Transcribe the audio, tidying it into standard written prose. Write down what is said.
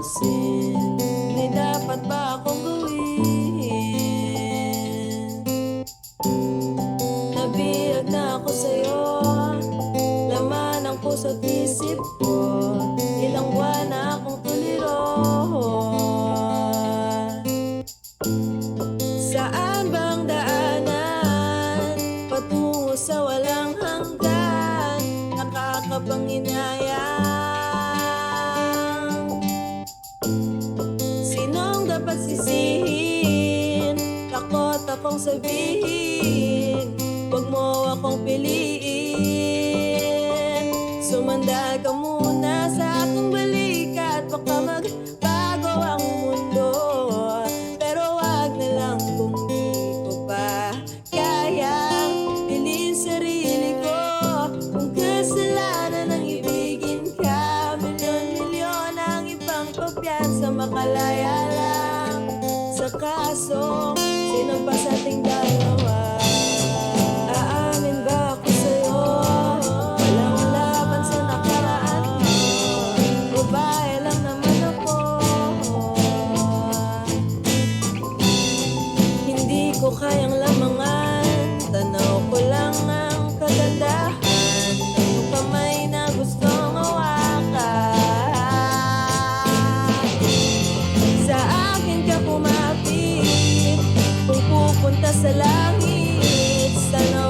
tapusin? May dapat ba akong gawin? Nabihag na ako sa'yo, laman ng puso't isip ko. Ilang buwan na akong tuliro. Saan bang daanan patungo sa walang hanggan? Nakakapanginayang. Sinong dapat sisihin? Takot akong sabihin, huwag mo akong piliin. Sumandal ka muna sa aking balikat, baka magbago ang mundo. Pero wag na lang kung di ko pa kayang bilhin sarili ko. Kung kasalanan ang ibigin ka, milyon-milyon ang ibang papiyansa, makalaya lang sa kaso. Sinampa sa ating dalawa. Aamin ba ako sa'yo? Walang laban sa nakaraan mo. Babae lang naman ako. Hindi ko kayang lamangan, tanaw ko lang ang kagandahan ng iyong kamay na gustong hawakan. Sa akin ka pumapit, kung pupunta sa langit, sana